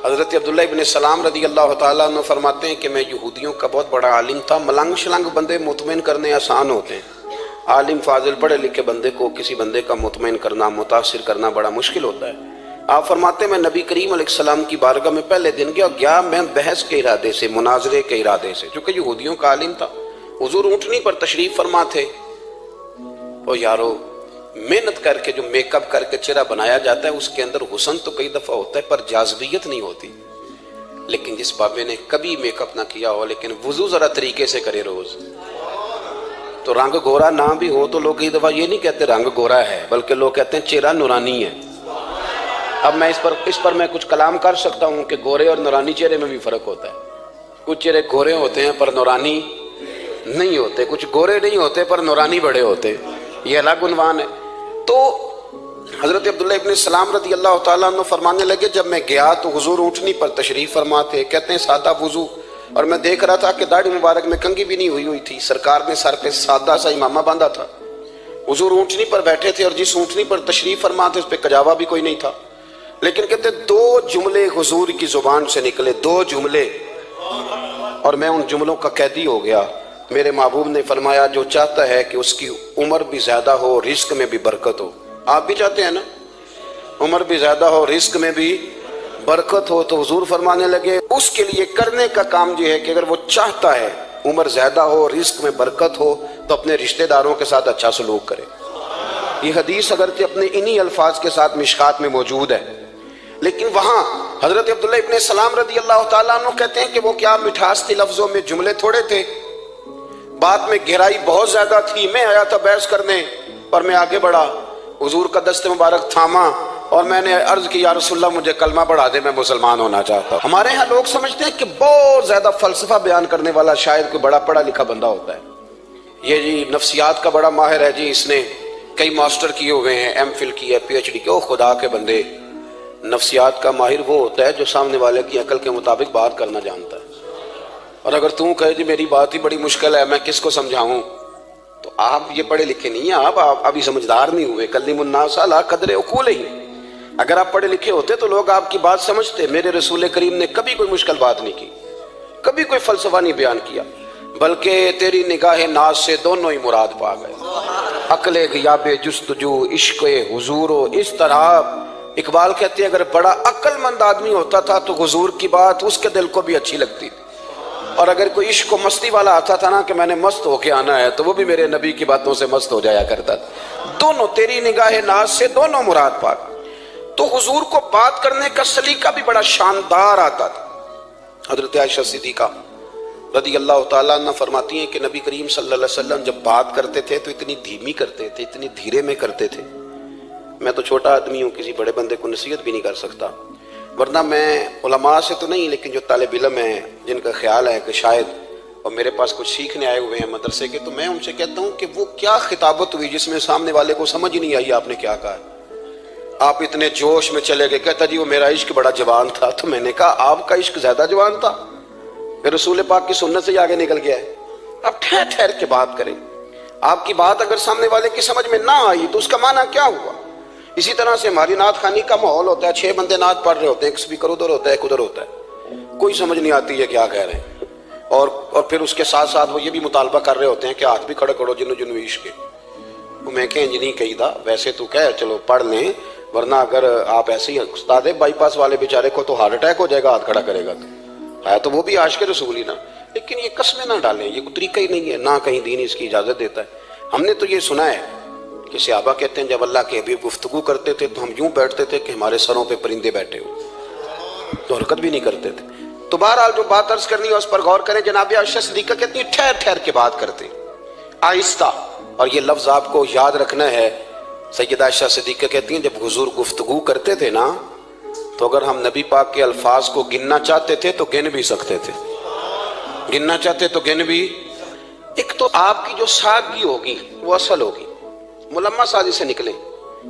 حضرت عبداللہ ابن سلام رضی اللہ تعالیٰ عنہ فرماتے ہیں کہ میں یہودیوں کا بہت بڑا عالم تھا. ملنگ شلنگ بندے مطمئن کرنے آسان ہوتے ہیں، عالم فاضل پڑھے لکھے بندے کو کسی بندے کا مطمئن کرنا، متاثر کرنا بڑا مشکل ہوتا ہے. آپ فرماتے ہیں میں نبی کریم علیہ السلام کی بارگاہ میں پہلے دن گیا میں بحث کے ارادے سے، مناظرے کے ارادے سے، چونکہ یہودیوں کا عالم تھا. حضور اونٹنی پر تشریف فرما تھے. اور یارو محنت کر کے جو میک اپ کر کے چہرہ بنایا جاتا ہے اس کے اندر حسن تو کئی دفعہ ہوتا ہے پر جاذبیت نہیں ہوتی. لیکن جس بابے نے کبھی میک اپ نہ کیا ہو لیکن وضو ذرا طریقے سے کرے روز، تو رنگ گورا نہ بھی ہو تو لوگ کئی دفعہ یہ نہیں کہتے رنگ گورا ہے، بلکہ لوگ کہتے ہیں چہرہ نورانی ہے. اب میں اس پر میں کچھ کلام کر سکتا ہوں کہ گورے اور نورانی چہرے میں بھی فرق ہوتا ہے. کچھ چہرے گورے ہوتے ہیں پر نورانی نہیں ہوتے، کچھ گورے نہیں ہوتے پر نورانی بڑے ہوتے، یہ الگ عنوان ہے. تو حضرت عبداللہ ابن سلام رضی اللہ تعالیٰ عنہ فرمانے لگے جب میں گیا تو حضور اونٹنی پر تشریف فرما تھے. کہتے ہیں سادہ وضو، اور میں دیکھ رہا تھا کہ داڑھی مبارک میں کنگھی بھی نہیں ہوئی تھی. سرکار نے سر پہ سادہ سا امامہ باندھا تھا. حضور اونٹنی پر بیٹھے تھے اور جس اونٹنی پر تشریف فرما تھے اس پہ کجاوا بھی کوئی نہیں تھا. لیکن کہتے دو جملے حضور کی زبان سے نکلے، دو جملے، اور میں ان جملوں کا قیدی ہو گیا. میرے محبوب نے فرمایا جو چاہتا ہے کہ اس کی عمر بھی زیادہ ہو، رزق میں بھی برکت ہو. آپ بھی چاہتے ہیں نا عمر بھی زیادہ ہو، رزق میں بھی برکت ہو، تو حضور فرمانے لگے اس کے لیے کرنے کا کام یہ ہے کہ اگر وہ چاہتا ہے عمر زیادہ ہو، رزق میں برکت ہو، تو اپنے رشتہ داروں کے ساتھ اچھا سلوک کرے. یہ حدیث اگرچہ اپنے انہی الفاظ کے ساتھ مشکات میں موجود ہے، لیکن وہاں حضرت عبداللہ ابن سلام رضی اللہ تعالیٰ عنہ کہتے ہیں کہ وہ کیا مٹھاس تھی لفظوں میں، جملے تھوڑے تھے، بات میں گہرائی بہت زیادہ تھی. میں آیا تھا بحث کرنے اور میں آگے بڑھا، حضور کا دست مبارک تھاما اور میں نے عرض کی یا رسول اللہ مجھے کلمہ پڑھا دے، میں مسلمان ہونا چاہتا ہوں. ہمارے ہاں لوگ سمجھتے ہیں کہ بہت زیادہ فلسفہ بیان کرنے والا شاید کوئی بڑا پڑھا لکھا بندہ ہوتا ہے. یہ جی نفسیات کا بڑا ماہر ہے جی، اس نے کئی ماسٹر کیے ہوئے ہیں، ایم فل کی ہے، پی ایچ ڈی کی. او خدا کے بندے، نفسیات کا ماہر وہ ہوتا ہے جو سامنے والے کی عقل کے مطابق بات کرنا جانتا ہے. اور اگر تم کہے جی میری بات ہی بڑی مشکل ہے میں کس کو سمجھاؤں، تو آپ یہ پڑھے لکھے نہیں ہیں، آپ ابھی سمجھدار نہیں ہوئے. کلم الناس علی قدر عقولہم. اگر آپ پڑھے لکھے ہوتے تو لوگ آپ کی بات سمجھتے. میرے رسول کریم نے کبھی کوئی مشکل بات نہیں کی، کبھی کوئی فلسفہ نہیں بیان کیا، بلکہ تیری نگاہ ناز سے دونوں ہی مراد پا گئے. عقل غیاب جستجو، عشق حضور و اس طرح. اقبال کہتے ہیں اگر بڑا عقل مند آدمی ہوتا تھا تو حضور کی بات اس کے دل کو بھی اچھی لگتی تھی، اور اگر کوئی عشق و مستی والا آتا تھا نا کہ میں نے مست ہو کے آنا ہے تو وہ بھی میرے نبی کی باتوں سے مست ہو جایا کرتا تھا. دونوں تیری نگاہ ناز سے دونوں مراد پا گئے. تو حضور کو بات کرنے کا سلیقہ بھی بڑا شاندار آتا تھا. حضرت عائشہ صدیقہ رضی اللہ تعالیٰ عنہ فرماتی ہیں کہ نبی کریم صلی اللہ علیہ وسلم جب بات کرتے تھے تو اتنی دھیمی کرتے تھے، اتنی دھیرے میں کرتے تھے. میں تو چھوٹا آدمی ہوں، کسی بڑے بندے کو نصیحت بھی نہیں کر سکتا، ورنہ میں علماء سے تو نہیں لیکن جو طالب علم ہیں جن کا خیال ہے کہ شاید اور میرے پاس کچھ سیکھنے آئے ہوئے ہیں مدرسے کے، تو میں ان سے کہتا ہوں کہ وہ کیا خطابت ہوئی جس میں سامنے والے کو سمجھ ہی نہیں آئی آپ نے کیا کہا. آپ اتنے جوش میں چلے گئے، کہتا جی وہ میرا عشق بڑا جوان تھا. تو میں نے کہا آپ کا عشق زیادہ جوان تھا، پھر رسول پاک کی سنت سے آگے نکل گیا ہے. آپ ٹھہر ٹھہر کے بات کریں. آپ کی بات اگر سامنے والے کی سمجھ میں نہ آئی تو اس کا معنی کیا ہوا. اسی طرح سے ہماری نعت خوانی کا ماحول ہوتا ہے، 6 بندے نعت پڑھ رہے ہوتے ہیں، ایک اسپیکر ادھر ہوتا ہے ایک ادھر ہوتا ہے، کوئی سمجھ نہیں آتی ہے کیا کہہ رہے ہیں. اور پھر اس کے ساتھ ساتھ وہ یہ بھی مطالبہ کر رہے ہوتے ہیں کہ ہاتھ بھی کھڑے کرو جنو جنو عشق. میں کہ انج نہیں کہی دا، ویسے تو کہہ چلو پڑھ لیں، ورنہ اگر آپ ایسے ہی استاد بائی پاس والے بیچارے کو تو ہارٹ اٹیک ہو جائے گا ہاتھ کھڑا کرے گا، تو ہے تو وہ بھی عاشق رسول ہی نا. لیکن یہ قسمیں نہ ڈالیں، یہ کوئی طریقہ ہی نہیں ہے، نہ کہیں دین اس کی اجازت دیتا ہے. ہم نے تو یہ سنا ہے کہ صحابہ کہتے ہیں جب اللہ کے حبیب گفتگو کرتے تھے تو ہم یوں بیٹھتے تھے کہ ہمارے سروں پہ پرندے بیٹھے ہو، تو حرکت بھی نہیں کرتے تھے. تو بہرحال جو بات عرض کرنی ہے اس پر غور کریں. جناب عائشہ صدیقہ کہتی ہیں ٹھہر ٹھہر کے بات کرتے آہستہ، اور یہ لفظ آپ کو یاد رکھنا ہے. سیدہ عائشہ صدیقہ کہتی ہیں جب حضور گفتگو کرتے تھے نا تو اگر ہم نبی پاک کے الفاظ کو گننا چاہتے تھے تو گن بھی سکتے تھے، گننا چاہتے تو گن بھی. ایک تو آپ کی جو سادگی ہوگی وہ اصل ہوگی، ملمہ سازی سے نکلے.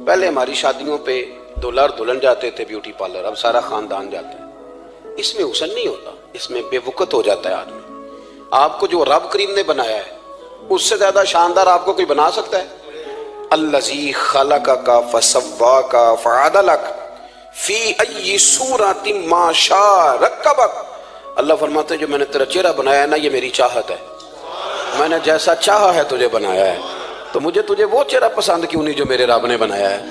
پہلے ہماری شادیوں پہ دلہا اور دلہن جاتے تھے بیوٹی پارلر، اب سارا خاندان جاتا ہے. اس میں حسن نہیں ہوتا، اس میں بے وقت ہو جاتا ہے آدمی. آپ کو جو رب کریم نے بنایا ہے اس سے زیادہ شاندار آپ کو کوئی بنا سکتا ہے؟ الذی خلقک فسواک فعدلک فی ای صورت ما شاء رکبک، اللہ فرماتے ہیں جو میں نے تیرا چہرہ بنایا ہے نا، یہ میری چاہت ہے، میں نے جیسا چاہا ہے تجھے بنایا ہے، تو مجھے تجھے وہ چہرہ پسند کیوں نہیں جو میرے رب نے بنایا ہے؟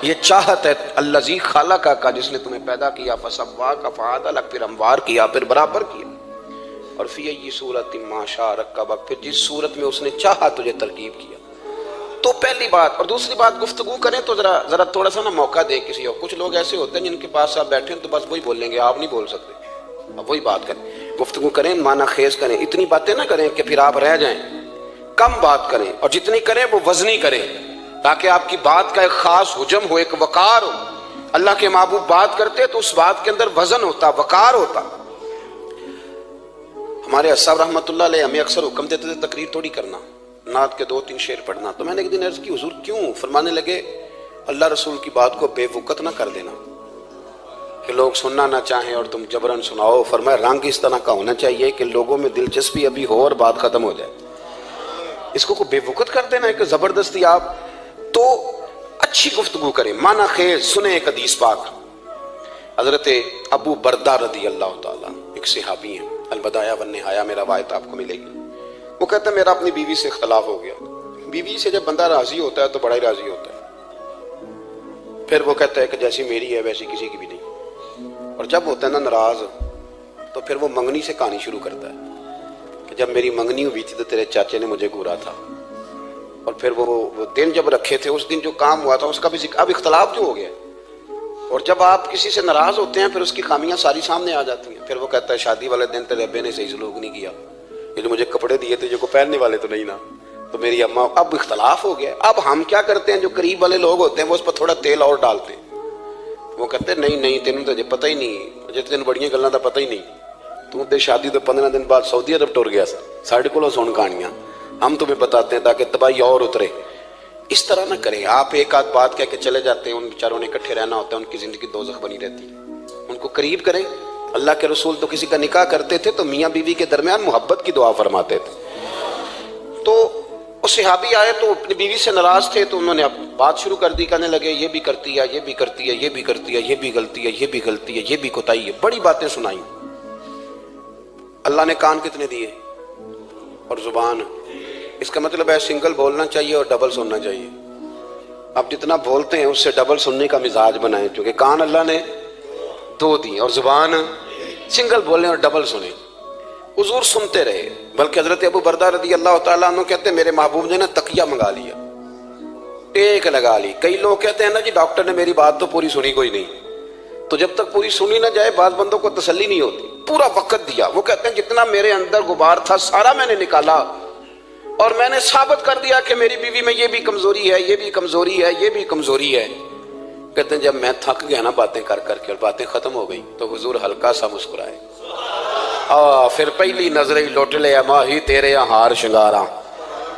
یہ چاہت ہے الذی خلقک کا، جس نے تمہیں پیدا کیا، فسواک فعدلک، پھر ہموار کیا، پھر برابر کیا، اور فی ای صورت ما شاء رکبک، پھر جس صورت میں اس نے چاہا تجھے ترکیب کیا۔ تو پہلی بات، اور دوسری بات گفتگو کریں تو ذرا تھوڑا سا نا موقع دے کسی اور، کچھ لوگ ایسے ہوتے ہیں جن کے پاس آپ بیٹھے ہیں تو بس وہی بولیں گے، آپ نہیں بول سکتے، اب وہی بات کریں، گفتگو کریں، معنی خیز کریں، اتنی باتیں نہ کریں کہ پھر آپ رہ جائیں، کم بات کریں، اور جتنی کریں وہ وزنی کریں، تاکہ آپ کی بات کا ایک خاص حجم ہو، ایک وقار ہو۔ اللہ کے محبوب بات کرتے تو اس بات کے اندر وزن ہوتا، وقار ہوتا۔ ہمارے اصحاب رحمۃ اللہ علیہ ہمیں اکثر حکم دیتے تھے تقریر تھوڑی کرنا، نعت کے 2-3 شعر پڑھنا، تو میں نے ایک دن عرض کی حضور کیوں؟ فرمانے لگے اللہ رسول کی بات کو بے وقت نہ کر دینا کہ لوگ سننا نہ چاہیں اور تم جبرن سناؤ، فرمایا رنگ اس طرح کا ہونا چاہیے کہ لوگوں میں دلچسپی ابھی ہو اور بات ختم ہو جائے، اس کو بے وقت کر دینا ہے کہ زبردستی آپ، تو اچھی گفتگو کریں، معنی خیز سنیں۔ ایک حدیث پاک حضرت ابو بردہ رضی اللہ تعالیٰ، ایک صحابی ہیں، البدایہ والنہایہ میں روایت آپ کو ملے گی، وہ کہتا ہے میرا اپنی بیوی سے اختلاف ہو گیا۔ بیوی سے جب بندہ راضی ہوتا ہے تو بڑا ہی راضی ہوتا ہے، پھر وہ کہتا ہے کہ جیسی میری ہے ویسی کسی کی بھی نہیں، اور جب ہوتا ہے نا ناراض تو پھر وہ منگنی سے کہانی شروع کرتا ہے کہ جب میری منگنی ہوئی تھی تو تیرے چاچے نے مجھے گھورا تھا، اور پھر وہ دن جب رکھے تھے اس دن جو کام ہوا تھا اس کا بھی ذکر، اب اختلاف جو ہو گیا، اور جب آپ کسی سے ناراض ہوتے ہیں پھر اس کی خامیاں ساری سامنے آ جاتی ہیں، پھر وہ کہتا ہے شادی والے دن تیرے ابے نے صحیح سلوک نہیں کیا، یہ جو مجھے کپڑے دیے تھے جو کو پہننے والے تو نہیں نا، تو میری اماں، اب اختلاف ہو گیا۔ اب ہم کیا کرتے ہیں، جو قریب والے لوگ ہوتے ہیں وہ اس پر تھوڑا تیل اور ڈالتے ہیں، وہ کہتے ہیں نہیں تینوں تو پتہ ہی نہیں، جی تین بڑیاں گلاں دا پتہ ہی نہیں، تو تے شادی تو 15 دن بعد سعودی عرب ٹر گیا سا، ساڑھے کو سن کہانیاں ہم تمہیں بتاتے ہیں تاکہ تباہی اور اترے۔ اس طرح نہ کریں، آپ ایک آدھ بات کہہ کے چلے جاتے ہیں، ان بیچاروں نے اکٹھے رہنا ہوتا ہے، ان کی زندگی دوزخ بنی رہتی، ان کو قریب کریں۔ اللہ کے رسول تو کسی کا نکاح کرتے تھے تو میاں بیوی کے درمیان محبت کی دعا فرماتے تھے، تو وہ صحابی آئے تو اپنی بیوی سے ناراض تھے، تو انہوں نے اب بات شروع کر دی، کہنے لگے یہ بھی کرتی ہے، یہ بھی کرتی ہے، یہ بھی کرتی ہے، یہ بھی غلطی ہے، یہ بھی غلطی ہے، یہ بھی کوتاہی ہے، بڑی باتیں سنائیں۔ اللہ نے کان کتنے دیے اور زبان، اس کا مطلب ہے سنگل بولنا چاہیے اور ڈبل سننا چاہیے۔ آپ جتنا بولتے ہیں اس سے ڈبل سننے کا مزاج بنائیں، کیونکہ کان اللہ نے 2 دی اور زبان سنگل بولیں اور ڈبل سنیں۔ حضور سنتے رہے، بلکہ حضرت ابو بردہ رضی اللہ تعالیٰ عنہ کہتے ہیں میرے محبوب نے نا تکیہ منگا لیا، ٹیک لگا لی۔ کئی لوگ کہتے ہیں نا جی ڈاکٹر نے میری بات تو پوری سنی کوئی نہیں، تو جب تک پوری سنی نہ جائے بعض بندوں کو تسلی نہیں ہوتی، پورا وقت دیا۔ وہ کہتے ہیں جتنا میرے اندر غبار تھا سارا میں نے نکالا، اور میں نے ثابت کر دیا کہ میری بیوی میں یہ بھی کمزوری ہے، یہ بھی کمزوری ہے، یہ بھی کمزوری ہے۔ کہتے ہیں جب میں تھک گیا نا باتیں کر کر کے اور باتیں ختم ہو گئی تو حضور ہلکا سا مسکرائے، پھر پہلی نظر ہی لوٹ لے ماہی تیرے ہار شنگاراں۔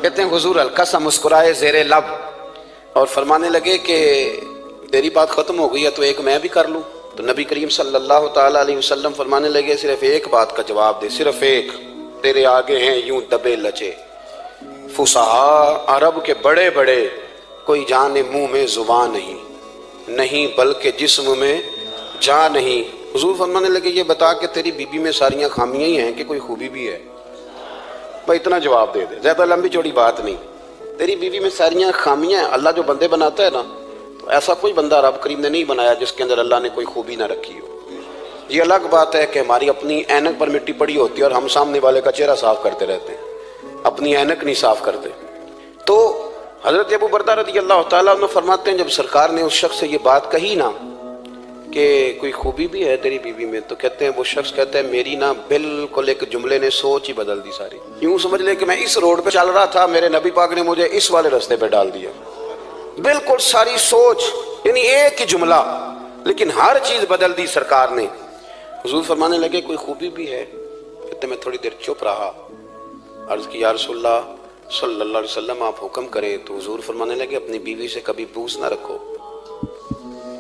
کہتے ہیں حضور ہلکا سا مسکرائے زیر لب اور فرمانے لگے کہ تیری بات ختم ہو گئی ہے تو ایک میں بھی کر لوں؟ تو نبی کریم صلی اللہ تعالیٰ علیہ وسلم فرمانے لگے صرف ایک بات کا جواب دے، صرف ایک، تیرے آگے ہیں یوں دبے لچے فصحا عرب کے بڑے بڑے، کوئی جانے منہ میں زبان نہیں بلکہ جسم میں جان نہیں۔ حضور فرمانے لگے یہ بتا کہ تیری بیوی میں ساریاں خامیاں ہی ہیں کہ کوئی خوبی بھی ہے؟ بھائی اتنا جواب دے دے، زیادہ لمبی چوڑی بات نہیں، تیری بیوی میں ساریاں خامیاں ہیں۔ اللہ جو بندے بناتا ہے نا تو ایسا کوئی بندہ رب کریم نے نہیں بنایا جس کے اندر اللہ نے کوئی خوبی نہ رکھی ہو۔ یہ الگ بات ہے کہ ہماری اپنی اینک پر مٹی پڑی ہوتی ہے اور ہم سامنے والے کا چہرہ صاف کرتے رہتے ہیں، اپنی اینک نہیں صاف کرتے۔ تو حضرت ابو بردہ رضی اللہ تعالیٰ عنہ فرماتے ہیں جب سرکار نے اس شخص سے یہ بات کہی نا کہ کوئی خوبی بھی ہے تیری بیوی میں، تو کہتے ہیں وہ شخص کہتا ہے میری نا بالکل ایک جملے نے سوچ ہی بدل دی ساری۔ یوں سمجھ لے کہ میں اس روڈ پہ چل رہا تھا، میرے نبی پاک نے مجھے اس والے رستے پہ ڈال دیا، بالکل ساری سوچ، یعنی ایک ہی جملہ لیکن ہر چیز بدل دی سرکار نے۔ حضور فرمانے لگے کوئی خوبی بھی ہے؟ کہتے میں تھوڑی دیر چپ رہا، عرض کی یا رسول اللہ صلی اللہ علیہ وسلم آپ حکم کریں۔ تو حضور فرمانے لگے اپنی بیوی سے کبھی بغض نہ رکھو،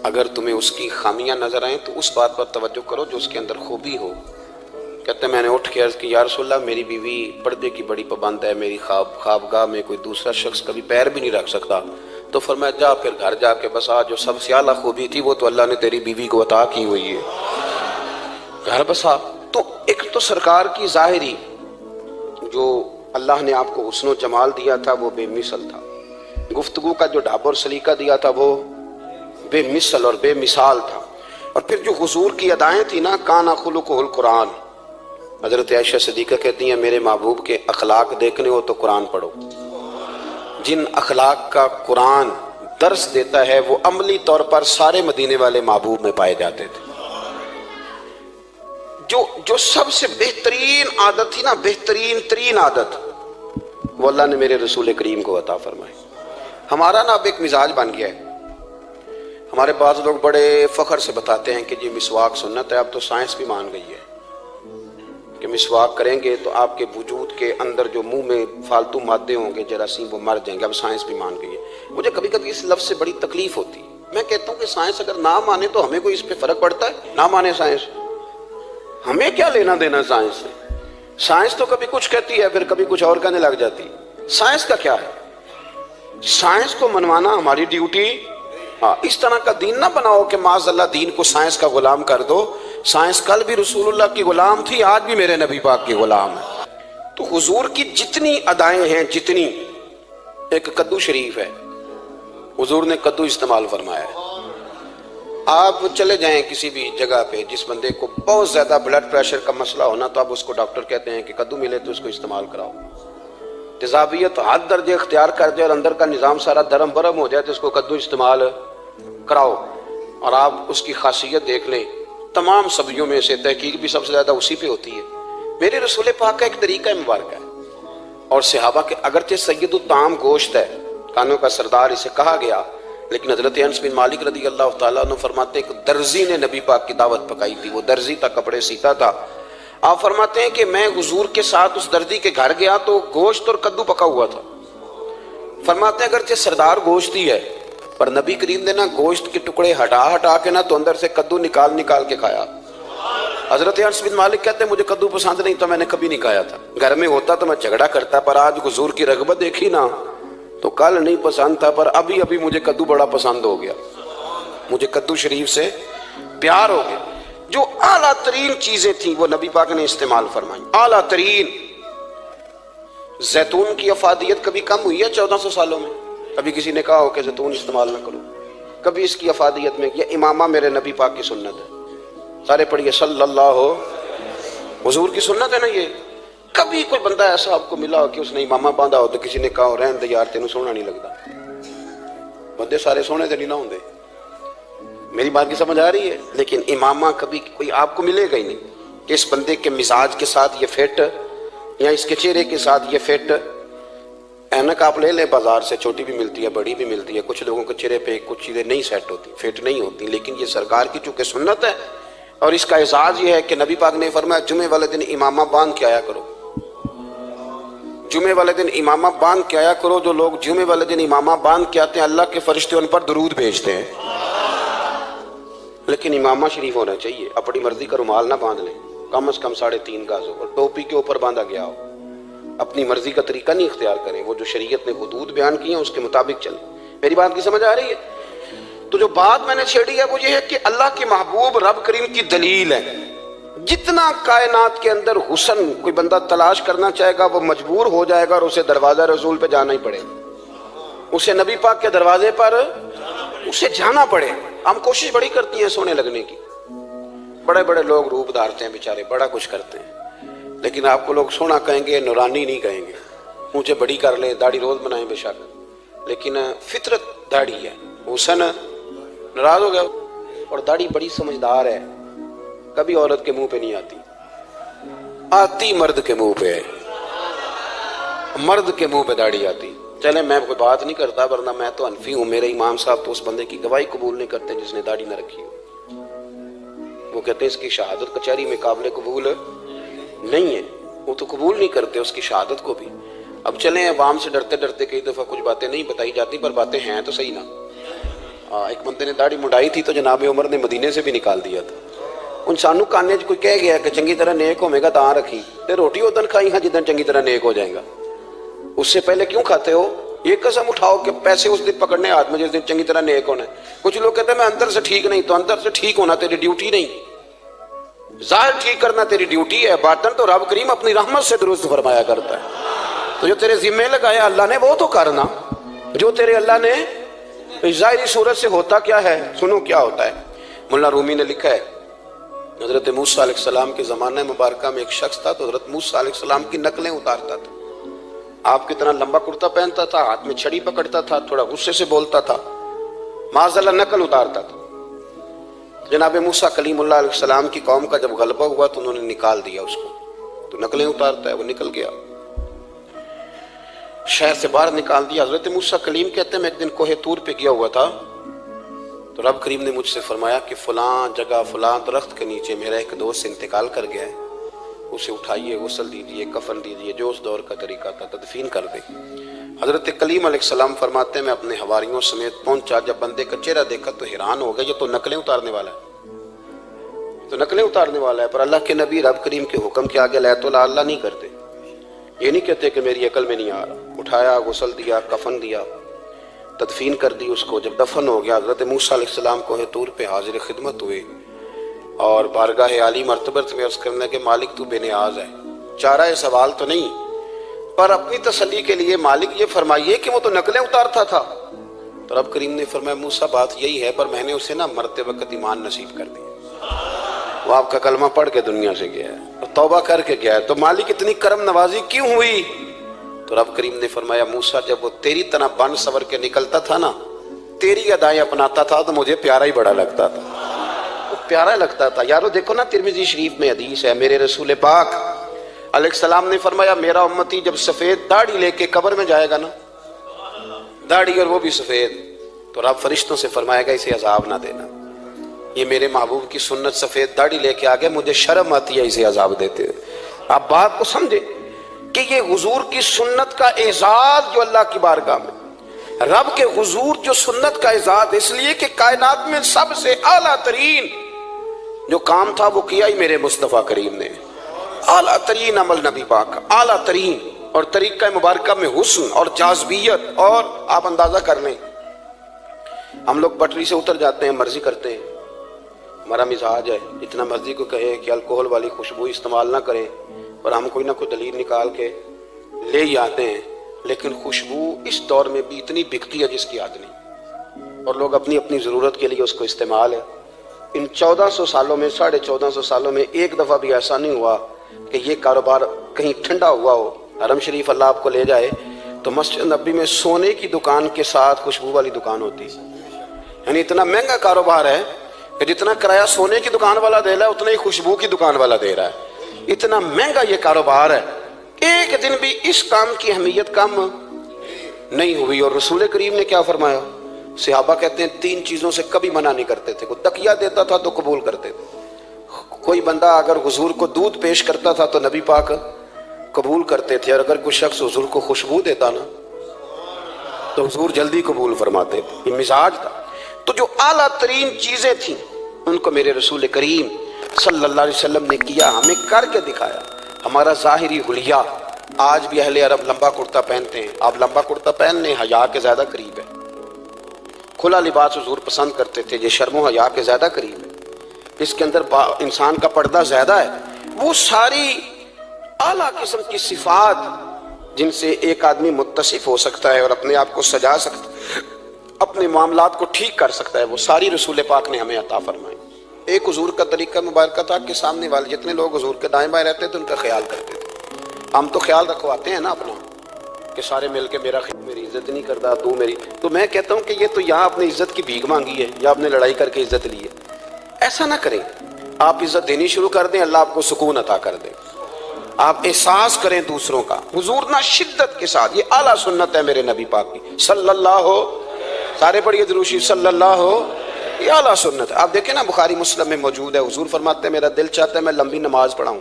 اگر تمہیں اس کی خامیاں نظر آئیں تو اس بات پر توجہ کرو جو اس کے اندر خوبی ہو۔ کہتے میں نے اٹھ کے عرض کی یا رسول اللہ میری بیوی پردے کی بڑی پابند ہے، میری خوابگاہ میں کوئی دوسرا شخص کبھی پیر بھی نہیں رکھ سکتا۔ تو فرمایا جا پھر گھر جا کے بسا، جو سب سے اعلیٰ خوبی تھی وہ تو اللہ نے تیری بیوی کو عطا کی ہوئی ہے، گھر بسا۔ تو ایک تو سرکار کی ظاہری جو اللہ نے آپ کو حسن و جمال دیا تھا وہ بے مثل تھا، گفتگو کا جو ڈھاب اور سلیقہ دیا تھا وہ بے مثل اور بے مثال تھا، اور پھر جو حضور کی ادائیں تھی نا، کانا خلقہ القرآن۔ حضرت عائشہ صدیقہ کہتی ہیں میرے محبوب کے اخلاق دیکھنے ہو تو قرآن پڑھو، جن اخلاق کا قرآن درس دیتا ہے وہ عملی طور پر سارے مدینے والے محبوب میں پائے جاتے تھے۔ جو سب سے بہترین عادت تھی نا، بہترین ترین عادت، وہ اللہ نے میرے رسول کریم کو عطا فرمائی۔ ہمارا نا اب ایک مزاج بن گیا ہے، ہمارے بعض لوگ بڑے فخر سے بتاتے ہیں کہ جی مسواک سنت ہے، اب تو سائنس بھی مان گئی ہے کہ مسواک کریں گے تو آپ کے وجود کے اندر جو منہ میں فالتو مادے ہوں گے جراثیم وہ مر جائیں گے، اب سائنس بھی مان گئی ہے۔ مجھے کبھی کبھی اس لفظ سے بڑی تکلیف ہوتی ہے، میں کہتا ہوں کہ سائنس اگر نہ مانے تو ہمیں کوئی اس پہ فرق پڑتا ہے؟ نہ مانے سائنس، ہمیں کیا لینا دینا سائنس سے؟ سائنس تو کبھی کچھ کہتی ہے پھر کبھی کچھ اور کہنے لگ جاتی، سائنس کا کیا ہے؟ سائنس کو منوانا ہماری ڈیوٹی۔ اس طرح کا دین نہ بناؤ کہ معاذ اللہ دین کو سائنس کا غلام کر دو۔ سائنس کل بھی رسول اللہ کی غلام تھی، آج بھی میرے نبی پاک کی غلام ہے۔ تو حضور کی جتنی ادائیں ہیں، جتنی، ایک کدو شریف ہے، حضور نے کدو استعمال فرمایا ہے۔ آپ چلے جائیں کسی بھی جگہ پہ، جس بندے کو بہت زیادہ بلڈ پریشر کا مسئلہ ہونا تو اب اس کو ڈاکٹر کہتے ہیں کہ کدو ملے تو اس کو استعمال کراؤ۔ تیزابیت حد درجے اختیار کر جائے اور اندر کا نظام سارا درم برم ہو جائے تو اس کو کدو استعمال کراؤ، اور آپ اس کی خاصیت دیکھ لیں۔ تمام سبزیوں میں سے تحقیق بھی سب سے زیادہ اسی پہ ہوتی ہے۔ میرے رسول پاک کا ایک طریقہ مبارک ہے، اور صحابہ کے اگرچہ سید الطعام گوشت ہے، کانوں کا سردار اسے کہا گیا، لیکن حضرت انس بن مالک رضی اللہ تعالیٰ عنہ فرماتے ہیں کہ درزی نے نبی پاک کی دعوت پکائی تھی، وہ درزی تھا، کپڑے سیتا تھا۔ آپ فرماتے ہیں کہ میں حضور کے ساتھ اس درزی کے گھر گیا تو گوشت اور کدو پکا ہوا تھا۔ فرماتے ہیں اگرچہ سردار گوشت ہی ہے پر نبی کریم نے نا گوشت کے ٹکڑے ہٹا کے نا تو اندر سے کدو نکال کے کھایا۔ حضرت انس بن مالک کہتے ہیں مجھے کدو پسند نہیں تو میں نے کبھی نہیں کھایا تھا، گھر میں ہوتا تو میں جھگڑا کرتا، پر آج حضور کی رغبت دیکھی نا تو کل نہیں پسند تھا پر ابھی مجھے کدو بڑا پسند ہو گیا، مجھے کدو شریف سے پیار ہو گیا۔ جو اعلیٰ ترین چیزیں تھیں وہ نبی پاک نے استعمال فرمائی، اعلیٰ ترین۔ زیتون کی افادیت کبھی کم ہوئی ہے 1400 سالوں میں؟ کبھی کسی نے کہا ہو کہ زیتون استعمال نہ کرو؟ کبھی اس کی افادیت میں؟ یہ امامہ میرے نبی پاک کی سنت ہے، سارے پڑھیے صلی اللہ، حضور کی سنت ہے نا یہ۔ کبھی کوئی بندہ ایسا آپ کو ملا ہو کہ اس نے امامہ باندھا ہو تو کسی نے کہا رہن دے یار تینوں سونا نہیں لگتا؟ بندے سارے سونے سے نہیں نہ ہوندے، میری بات کی سمجھ آ رہی ہے؟ لیکن امامہ کبھی کوئی آپ کو ملے گا ہی نہیں کہ اس بندے کے مزاج کے ساتھ یہ فٹ، یا اس کے چہرے کے ساتھ یہ فٹ۔ اینک آپ لے لیں بازار سے، چھوٹی بھی ملتی ہے بڑی بھی ملتی ہے، کچھ لوگوں کے چہرے پہ کچھ چیزیں نہیں سیٹ ہوتی، فٹ نہیں ہوتی، لیکن یہ سرکار کی چونکہ سنت ہے، اور اس کا اعزاز یہ ہے کہ نبی پاک نے فرمایا جمعے والے دن امامہ باندھ کے آیا کرو، جمعے والے دن امامہ باندھ کے آیا کرو۔ جو لوگ جمعے والے دن امامہ باندھ کے آتے ہیں اللہ کے فرشتے ان پر درود بھیجتے ہیں، لیکن امامہ شریف ہونا چاہیے، اپنی مرضی کا رومال نہ باندھ لیں، کم از کم 3.5 گز ہو، اور ٹوپی کے اوپر باندھا گیا ہو۔ اپنی مرضی کا طریقہ نہیں اختیار کریں، وہ جو شریعت نے حدود بیان کی ہیں اس کے مطابق چلیں۔ میری بات کی سمجھ آ رہی ہے؟ تو جو بات میں نے چھیڑی ہے وہ یہ ہے کہ اللہ کے محبوب رب کریم کی دلیل ہے۔ جتنا کائنات کے اندر حسن کوئی بندہ تلاش کرنا چاہے گا وہ مجبور ہو جائے گا اور اسے دروازہ رسول پہ جانا ہی پڑے گا، اسے نبی پاک کے دروازے پر اسے جانا پڑے۔ ہم کوشش بڑی کرتی ہیں سونے لگنے کی، بڑے بڑے لوگ روپ دھارتے ہیں بیچارے، بڑا کچھ کرتے ہیں، لیکن آپ کو لوگ سونا کہیں گے، نورانی نہیں کہیں گے۔ مجھے بڑی کر لیں، داڑھی روز بنائیں بے شک، لیکن فطرت داڑھی ہے، حسن ناراض ہو گیا۔ اور داڑھی بڑی سمجھدار ہے، کبھی عورت کے منہ پہ نہیں آتی، آتی مرد کے منہ پہ ہے، مرد کے منہ پہ داڑھی آتی۔ چلے میں کوئی بات نہیں کرتا ورنہ میں تو حنفی ہوں، میرے امام صاحب تو اس بندے کی گواہی قبول نہیں کرتے جس نے داڑھی نہ رکھی ہو، وہ کہتے ہیں اس کی شہادت کچہری میں قابل قبول نہیں ہے، وہ تو قبول نہیں کرتے اس کی شہادت کو بھی۔ اب چلیں عوام سے ڈرتے ڈرتے کئی دفعہ کچھ باتیں نہیں بتائی جاتی پر باتیں ہیں تو صحیح نا۔ ایک بندے نے داڑھی مڈائی تھی تو جناب عمر نے مدینے سے بھی نکال دیا تھا۔ انسانوں کانے کوئی کہہ گیا کہ چنگی طرح نیک ہوے گا تاں رکھی تے روٹی ادن کھائی ہاں جدن چنگی طرح نیک ہو جائے گا، اس سے پہلے کیوں کھاتے ہو؟ یہ قسم اٹھاؤ کہ پیسے اس دن پکڑنے ہاتھ میں جس دن چنگی طرح نیک ہونا ہے. کچھ لوگ کہتے ہیں میں اندر سے ٹھیک نہیں. تو اندر سے ٹھیک ہونا تیری ڈیوٹی نہیں، ظاہر ٹھیک کرنا تیری ڈیوٹی ہے، باطن تو رب کریم اپنی رحمت سے درست فرمایا کرتا ہے. تو جو تیرے ذمہ لگایا اللہ نے وہ تو کرنا، جو تیرے اللہ نے. ظاہری صورت سے ہوتا کیا ہے، سنو کیا ہوتا ہے. مولانا رومی نے لکھا ہے حضرت موسیٰ علیہ السلام کے زمانہ مبارکہ میں ایک شخص تھا تو حضرت موسیٰ علیہ السلام کی نقلیں اتارتا تھا. آپ کتنا لمبا کرتا پہنتا تھا، ہاتھ میں چھڑی پکڑتا تھا، تھوڑا غصے سے بولتا تھا، معاذ اللہ نقل اتارتا تھا. جناب موسیٰ کلیم اللہ علیہ السلام کی قوم کا جب غلبہ ہوا تو انہوں نے نکال دیا اس کو. تو نقلیں اتارتا ہے، وہ نکل گیا، شہر سے باہر نکال دیا. حضرت موسیٰ کلیم کہتے ہیں میں ایک دن کوہ طور پہ گیا ہوا تھا تو رب کریم نے مجھ سے فرمایا کہ فلاں جگہ فلاں درخت کے نیچے میرا ایک دوست انتقال کر گیا ہے، اسے اٹھائیے، غسل دیجیے، کفن دیجیے، جو اس دور کا طریقہ تھا، تدفین کر دیں. حضرت کلیم علیہ السلام فرماتے ہیں میں اپنے حواریوں سمیت پہنچا، جب بندے کا چہرہ دیکھا تو حیران ہو گیا، یہ تو نقلیں اتارنے والا ہے، تو نقلیں اتارنے والا ہے. پر اللہ کے نبی رب کریم کے حکم کے آگے لا تو اللہ نہیں کرتے. یہ نہیں کہتے کہ میری عقل میں نہیں آ رہا. اٹھایا، غسل دیا، کفن دیا، تدفین کر دی اس کو. جب دفن ہو گیا حضرت موسیٰ علیہ السلام کوہ طور پہ حاضر خدمت ہوئے اور بارگاہ عالی مرتبت میں عرض کرنے کہ مالک تو بے نیاز ہے، چارہ سوال تو نہیں، پر اپنی تسلی کے لیے مالک یہ فرمائیے کہ وہ تو نقلیں اتارتا تھا. تو رب کریم نے فرمایا موسیٰ بات یہی ہے، پر میں نے اسے نا مرتے وقت ایمان نصیب کر دیا، وہ آپ کا کلمہ پڑھ کے دنیا سے گیا ہے اور توبہ کر کے گیا ہے. تو مالک اتنی کرم نوازی کیوں ہوئی؟ تو رب کریم نے فرمایا موسیٰ جب وہ تیری طرح بن سور کے نکلتا تھا نا، تیری ادائیں اپناتا تھا تو مجھے پیارا ہی بڑا لگتا تھا، پیارا لگتا تھا. یارو دیکھو نا ترمذی شریف میں حدیث ہے، میرے رسول پاک علیہ السلام نے فرمایا میرا امتی جب سفید داڑھی لے کے قبر میں جائے گا نا، داڑھی اور وہ بھی سفید، تو رب فرشتوں سے فرمائے گا اسے عذاب نہ دینا، یہ میرے محبوب کی سنت سفید داڑھی لے کے آگے، مجھے شرم آتی ہے اسے عذاب دیتے. آپ بات کو سمجھے کہ یہ حضور کی سنت کا اعزاز جو اللہ کی بارگاہ میں، رب کے حضور جو سنت کا اعزاز اس لیے کہ کائنات میں سب سے اعلیٰ ترین جو کام تھا وہ کیا ہی میرے مصطفیٰ کریم نے. اعلیٰ ترین عمل نبی پاک، اعلیٰ ترین، اور طریقہ مبارکہ میں حسن اور جاذبیت. اور آپ اندازہ کر لیں ہم لوگ پٹری سے اتر جاتے ہیں، مرضی کرتے ہیں، ہمارا مزاج ہے جتنا مرضی کو کہے کہ الکوہل والی خوشبو استعمال نہ کریں، اور ہم کوئی نہ کوئی دلیل نکال کے لے ہی آتے ہیں. لیکن خوشبو اس دور میں بھی اتنی بکتی ہے جس کی حد نہیں، اور لوگ اپنی اپنی ضرورت کے لیے اس کو استعمال ہے. ان 1400 سالوں میں 1450 سالوں میں ایک دفعہ بھی ایسا نہیں ہوا کہ یہ کاروبار کہیں ٹھنڈا ہوا ہو. حرم شریف اللہ آپ کو لے جائے تو مسجد نبی میں سونے کی دکان کے ساتھ خوشبو والی دکان ہوتی ہے. یعنی اتنا مہنگا کاروبار ہے کہ جتنا کرایہ سونے کی دکان والا دے رہا ہے اتنا ہی خوشبو کی دکان والا دے رہا ہے. اتنا مہنگا یہ کاروبار ہے. ایک دن بھی اس کام کی اہمیت کم نہیں ہوئی. اور رسول کریم نے کیا فرمایا؟ صحابہ کہتے ہیں 3 چیزوں سے کبھی منع نہیں کرتے تھے. کوئی تکیہ دیتا تھا تو قبول کرتے تھے، کوئی بندہ اگر حضور کو دودھ پیش کرتا تھا تو نبی پاک قبول کرتے تھے، اور اگر کوئی شخص حضور کو خوشبو دیتا نا تو حضور جلدی قبول فرماتے تھے. یہ مزاج تھا. تو جو اعلیٰ ترین چیزیں تھیں ان کو میرے رسول کریم صلی اللہ علیہ وسلم نے کیا، ہمیں کر کے دکھایا. ہمارا ظاہری حلیہ آج بھی اہل عرب لمبا کرتا پہنتے ہیں. آپ لمبا کرتا پہن لیں، حیا کے زیادہ قریب ہے. کھلا لباس حضور پسند کرتے تھے، یہ شرم و حیا کے زیادہ قریب ہے. اس کے اندر انسان کا پردہ زیادہ ہے. وہ ساری اعلیٰ قسم کی صفات جن سے ایک آدمی متصف ہو سکتا ہے اور اپنے آپ کو سجا سکتا ہے، اپنے معاملات کو ٹھیک کر سکتا ہے، وہ ساری رسول پاک نے ہمیں عطا فرمائی. ایک حضور کا طریقہ مبارکہ تھا کہ سامنے والے جتنے لوگ حضور کے دائیں بائیں رہتے تھے ان کا خیال کرتے تھے. ہم تو خیال رکھواتے ہیں نا اپنا کہ سارے مل کے میری عزت نہیں کرتا، تو میری. تو میں کہتا ہوں کہ یہ تو یہاں اپنی عزت کی بھیک مانگی ہے یا آپ نے لڑائی کر کے عزت لی ہے. ایسا نہ کریں. آپ عزت دینی شروع کر دیں، اللہ آپ کو سکون عطا کر دے. آپ احساس کریں دوسروں کا. حضور نہ شدت کے ساتھ، یہ اعلیٰ سنت ہے میرے نبی پاک کی صلی اللہ ہو، سارے پڑھیے درود شریف صلی اللہ ہو. یہ اعلیٰ سنت ہے. آپ دیکھیں نا بخاری مسلم میں موجود ہے. حضور فرماتے ہیں میرا دل چاہتا ہے میں لمبی نماز پڑھاؤں،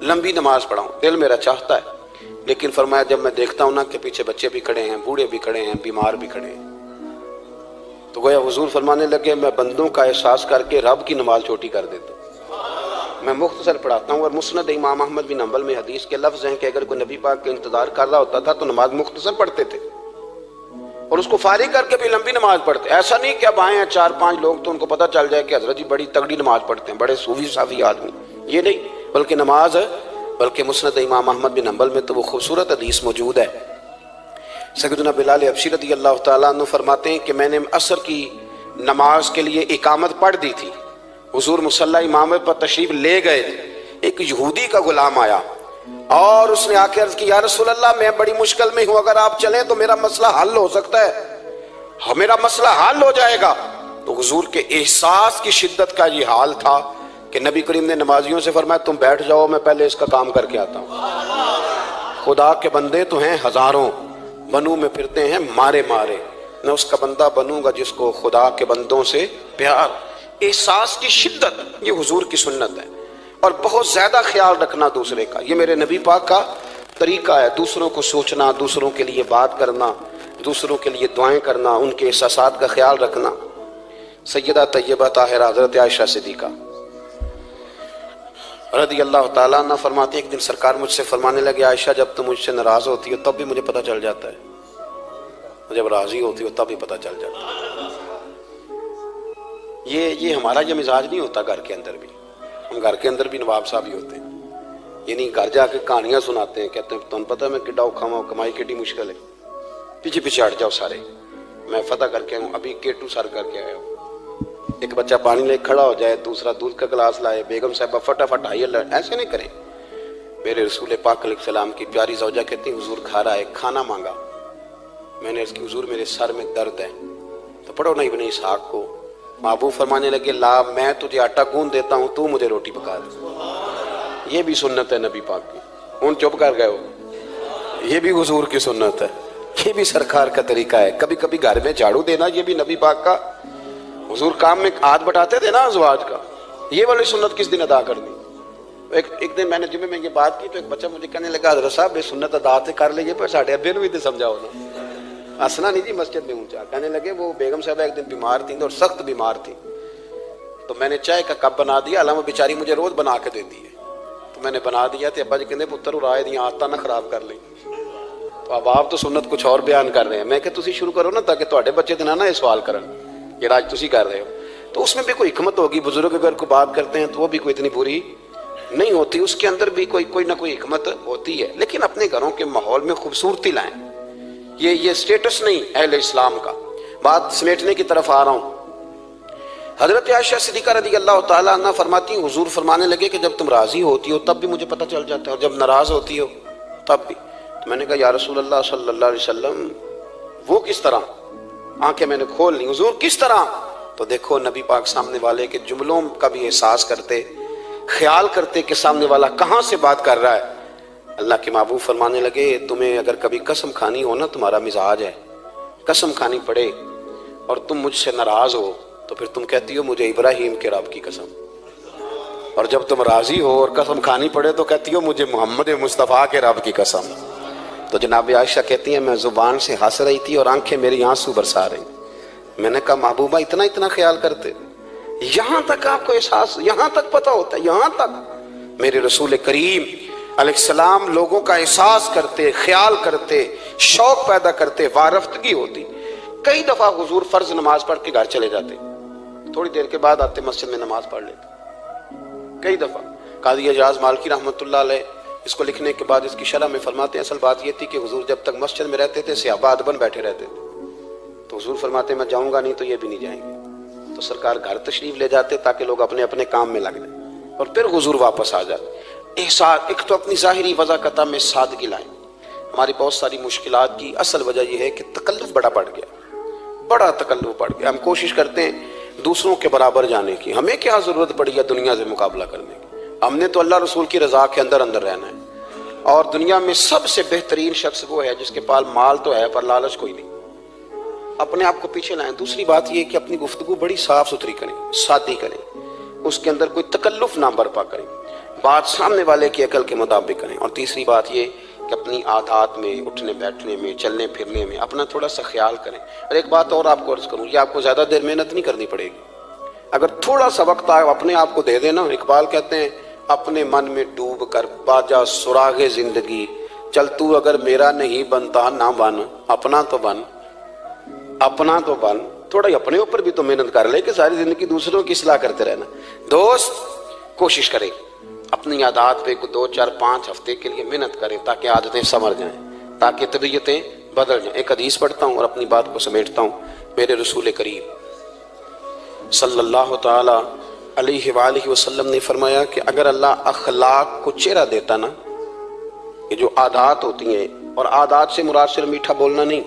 لمبی نماز پڑھاؤں، دل میرا چاہتا ہے. لیکن فرمایا جب میں دیکھتا ہوں نا کہ پیچھے بچے بھی کھڑے ہیں، بوڑھے بھی کھڑے ہیں، بیمار بھی کھڑے ہیں، تو گویا حضور فرمانے لگے میں بندوں کا احساس کر کے رب کی نماز چھوٹی کر دیتا ہوں. میں مختصر پڑھاتا ہوں. اور مسند امام احمد بن حنبل میں حدیث کے لفظ ہیں کہ اگر کوئی نبی پاک کا انتظار کر رہا ہوتا تھا تو نماز مختصر پڑھتے تھے اور اس کو فارغ کر کے بھی لمبی نماز پڑھتے. ایسا نہیں کہ اب آئے ہیں 4-5 لوگ تو ان کو پتہ چل جائے کہ حضرت جی بڑی تگڑی نماز پڑھتے ہیں, بڑے صوفی صافی آدمی. یہ نہیں, بلکہ مسند امام احمد بن حنبل میں تو وہ خوبصورت حدیث موجود ہے. سیدنا بلال حبشی رضی اللہ تعالیٰ عنہ فرماتے ہیں کہ میں نے عصر کی نماز کے لیے اقامت پڑھ دی تھی, حضور مصلی امامت پر تشریف لے گئے تھے. ایک یہودی کا غلام آیا اور اس نے آ کے عرض کی, یا رسول اللہ میں بڑی مشکل میں ہوں, اگر آپ چلیں تو میرا مسئلہ حل ہو سکتا ہے, میرا مسئلہ حل ہو جائے گا. تو حضور کے احساس کی شدت کا یہ حال تھا کہ نبی کریم نے نمازیوں سے فرمایا تم بیٹھ جاؤ, میں پہلے اس کا کام کر کے آتا ہوں. خدا کے بندے تو ہیں ہزاروں, بنو میں پھرتے ہیں مارے مارے, میں اس کا بندہ بنوں گا جس کو خدا کے بندوں سے پیار. احساس کی شدت یہ حضور کی سنت ہے, اور بہت زیادہ خیال رکھنا دوسرے کا, یہ میرے نبی پاک کا طریقہ ہے. دوسروں کو سوچنا, دوسروں کے لیے بات کرنا, دوسروں کے لیے دعائیں کرنا, ان کے احساسات کا خیال رکھنا. سیدہ طیبہ طاہرہ حضرت عائشہ صدیقہ رضی اللہ تعالیٰ عنہ فرماتی, ایک دن سرکار مجھ سے فرمانے لگے, عائشہ جب تم مجھ سے ناراض ہوتی ہو تب بھی مجھے پتہ چل جاتا ہے, جب راضی ہوتی ہو تب بھی پتہ چل جاتا ہے. یہ ہمارا یہ مزاج نہیں ہوتا گھر کے اندر بھی. ہم گھر کے اندر بھی نواب صاحب ہی ہوتے ہیں, یعنی گھر جا کے کہانیاں سناتے ہیں, کہتے ہیں تمہیں پتہ ہے میں کڈا اوکھا ہوں, کمائی کیڈی مشکل ہے, پیچھے پیچھے ہٹ جاؤ سارے, میں فتح کر کے ہوں, ابھی کیٹو سر کر کے آیا ہوں. ایک بچہ پانی لے کھڑا ہو جائے, دوسرا دودھ کا گلاس لائے, بیگم صاحبہ فٹافٹ آئیے, ایسے نہیں کریں. میرے رسول پاک علیہ السلام کی پیاری زوجہ کہتی ہیں حضور کھا رہا ہے, کھانا مانگا. میں نے اس کی حضور میرے سر میں درد ہے, تو پڑھو نا ابن اسحاق کو. محبوب فرمانے لگے لا میں تجھے آٹا گوندھ دیتا ہوں, تو مجھے روٹی پکا دے. یہ بھی سنت ہے نبی پاک کی. ان چپ کر گئے ہو, یہ بھی حضور کی سنت ہے, یہ بھی سرکار کا طریقہ ہے. کبھی کبھی گھر میں جھاڑو دینا یہ بھی نبی پاک کا, حضور کام میں ہاتھ بٹاتے تھے نا ازواج کا. یہ والی سنت کس دن ادا کر دی؟ ایک دن میں نے جمعے میں یہ بات کی تو ایک بچہ مجھے کہنے لگا حضرت صاحب یہ سنت ادا تے کر لیجیے, پر ساڑھے ابے نے بھی تو سمجھاؤ نا. ہنسنا نہیں جی مسجد میں اونچا. کہنے لگے وہ بیگم صاحبہ ایک دن بیمار تھیں اور سخت بیمار تھیں, تو میں نے چائے کا کپ بنا دیا, علامہ بیچاری مجھے روز بنا کے دیتی ہے, تو میں نے بنا دیا تو ابا جی کہتے پتر ارائے دیا آتا نہ خراب کر لیں. تو اب آپ تو سنت کچھ اور بیان کر رہے ہیں, میں کہ تسی شروع کرو نا تاکہ تواڈے بچے دن نہ یہ سوال کرن یہ راج تسی کر رہے ہو. تو اس میں بھی کوئی حکمت ہوگی. بزرگ اگر کوئی بات کرتے ہیں تو وہ بھی کوئی اتنی بری نہیں ہوتی, اس کے اندر بھی کوئی نہ کوئی حکمت ہوتی ہے. لیکن اپنے گھروں کے ماحول میں خوبصورتی لائیں, یہ سٹیٹس نہیں اہل اسلام کا. بات سمیٹنے کی طرف آ رہا ہوں. حضرت عائشہ صدیقہ رضی اللہ تعالیٰ عنہ فرماتی ہیں حضور فرمانے لگے کہ جب تم راضی ہوتی ہو تب بھی مجھے پتہ چل جاتا ہے, اور جب ناراض ہوتی ہو تب بھی. تو میں نے کہا یا رسول اللہ صلی اللہ علیہ وسلم وہ کس طرح؟ آنکھیں میں نے کھول لی, حضور کس طرح؟ تو دیکھو نبی پاک سامنے والے کے جملوں کا بھی احساس کرتے, خیال کرتے کہ سامنے والا کہاں سے بات کر رہا ہے. اللہ کے محبوب فرمانے لگے تمہیں اگر کبھی قسم کھانی ہو نا, تمہارا مزاج ہے قسم کھانی پڑے اور تم مجھ سے ناراض ہو تو پھر تم کہتی ہو مجھے ابراہیم کے رب کی قسم, اور جب تم راضی ہو اور قسم کھانی پڑے تو کہتی ہو مجھے محمد مصطفیٰ کے رب کی قسم. تو جناب عائشہ کہتی ہیں میں زبان سے ہنس رہی تھی اور آنکھیں میری آنسو برسا رہی. میں نے کہا محبوبہ اتنا خیال کرتے, یہاں تک آپ کو احساس, یہاں تک پتہ ہوتا ہے, یہاں تک میرے رسول کریم علیہ السلام لوگوں کا احساس کرتے, خیال کرتے, شوق پیدا کرتے, وارفتگی ہوتی. کئی دفعہ حضور فرض نماز پڑھ کے گھر چلے جاتے, تھوڑی دیر کے بعد آتے مسجد میں نماز پڑھ لیتے. کئی دفعہ قاضی اعجاز مالکی رحمۃ اللہ علیہ اس کو لکھنے کے بعد اس کی شرح میں فرماتے ہیں اصل بات یہ تھی کہ حضور جب تک مسجد میں رہتے تھے صحابہ ادباً بیٹھے رہتے تھے, تو حضور فرماتے ہیں میں جاؤں گا نہیں تو یہ بھی نہیں جائیں گے. تو سرکار گھر تشریف لے جاتے تاکہ لوگ اپنے اپنے کام میں لگ جائیں, اور پھر حضور واپس آ جاتے. احساس ایک تو اپنی ظاہری وضاحت میں سادگی لائیں. ہماری بہت ساری مشکلات کی اصل وجہ یہ ہے کہ تکلف بڑا بڑھ گیا, بڑا تکلف بڑھ گیا. ہم کوشش کرتے ہیں دوسروں کے برابر جانے کی, ہمیں کیا ضرورت پڑی ہے دنیا سے مقابلہ کرنے کی. ہم نے تو اللہ رسول کی رضا کے اندر رہنا ہے, اور دنیا میں سب سے بہترین شخص وہ ہے جس کے پاس مال تو ہے پر لالچ کوئی نہیں. اپنے آپ کو پیچھے لائیں. دوسری بات یہ کہ اپنی گفتگو بڑی صاف ستھری کریں, سادی کریں, اس کے اندر کوئی تکلف نہ برپا کریں, بات سامنے والے کی عقل کے مطابق کریں. اور تیسری بات یہ کہ اپنی عادات میں, اٹھنے بیٹھنے میں, چلنے پھرنے میں اپنا تھوڑا سا خیال کریں. اور ایک بات اور آپ کو عرض کروں, یہ آپ کو زیادہ دیر محنت نہیں کرنی پڑے گی. اگر تھوڑا سا وقت آپ اپنے آپ کو دے دینا, اقبال کہتے ہیں اپنے من میں ڈوب کر باجا سراغ زندگی، چل تو اگر میرا نہیں بنتا نہ بن، اپنا تو بن، اپنا تو بن، تھوڑا ہی اپنے اوپر بھی تو محنت کر لے کہ ساری زندگی دوسروں کی اصلاح کرتے رہنا۔ دوست کوشش کرے اپنی عادات پہ 2 4 5 ہفتے کے لیے محنت کریں تاکہ عادتیں سنور جائیں، تاکہ طبیعتیں بدل جائیں۔ ایک حدیث پڑھتا ہوں اور اپنی بات کو سمیٹتا ہوں۔ میرے رسول کریم صلی اللہ تعالی علیہ وآلہ وسلم نے فرمایا کہ اگر اللہ اخلاق کو چہرہ دیتا نا، یہ جو عادات ہوتی ہیں، اور عادات سے مراد صرف میٹھا بولنا نہیں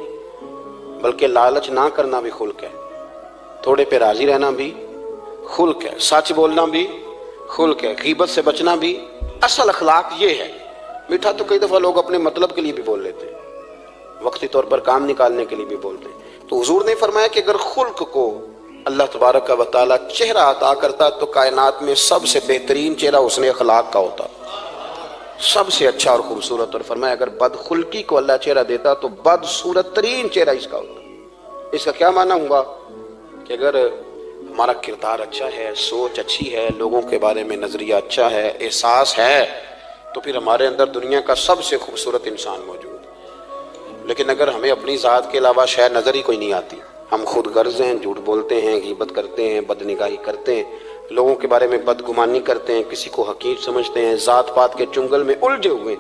بلکہ لالچ نہ کرنا بھی خلق ہے، تھوڑے پہ راضی رہنا بھی خلق ہے، سچ بولنا بھی خلق ہے، غیبت سے بچنا بھی اصل اخلاق یہ ہے۔ میٹھا تو کئی دفعہ لوگ اپنے مطلب کے لیے بھی بول لیتے ہیں، وقتی طور پر کام نکالنے کے لیے بھی بولتے ہیں۔ تو حضور نے فرمایا کہ اگر خلق کو اللہ تبارک و تعالی چہرہ عطا کرتا تو کائنات میں سب سے بہترین چہرہ حسن اخلاق کا ہوتا، سب سے اچھا اور خوبصورت، اور فرمایا اگر بد خلقی کو اللہ چہرہ دیتا تو بد صورت ترین چہرہ اس کا ہوتا۔ اس کا کیا معنی ہوا کہ اگر ہمارا کردار اچھا ہے، سوچ اچھی ہے، لوگوں کے بارے میں نظریہ اچھا ہے، احساس ہے، تو پھر ہمارے اندر دنیا کا سب سے خوبصورت انسان موجود ہے۔ لیکن اگر ہمیں اپنی ذات کے علاوہ شاید نظر ہی کوئی نہیں آتی، ہم خود غرض ہیں، جھوٹ بولتے ہیں، غیبت کرتے ہیں، بد نگاہی کرتے ہیں، لوگوں کے بارے میں بدگمانی کرتے ہیں، کسی کو حقیر سمجھتے ہیں، ذات پات کے چنگل میں الجھے ہوئے،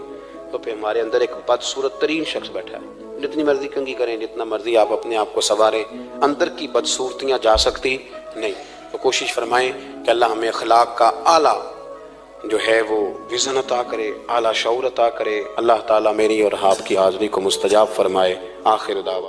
تو پھر ہمارے اندر ایک بدصورت ترین شخص بیٹھا ہے۔ جتنی مرضی کنگھی کریں، جتنا مرضی آپ اپنے آپ کو سنواریں، اندر کی بدصورتیاں جا سکتی نہیں۔ تو کوشش فرمائیں کہ اللہ ہمیں اخلاق کا اعلیٰ جو ہے وہ وژن عطا کرے، اعلیٰ شعور عطا کرے۔ اللہ تعالیٰ میری اور آپ کی حاضری کو مستجاب فرمائے۔ آخر دعویٰ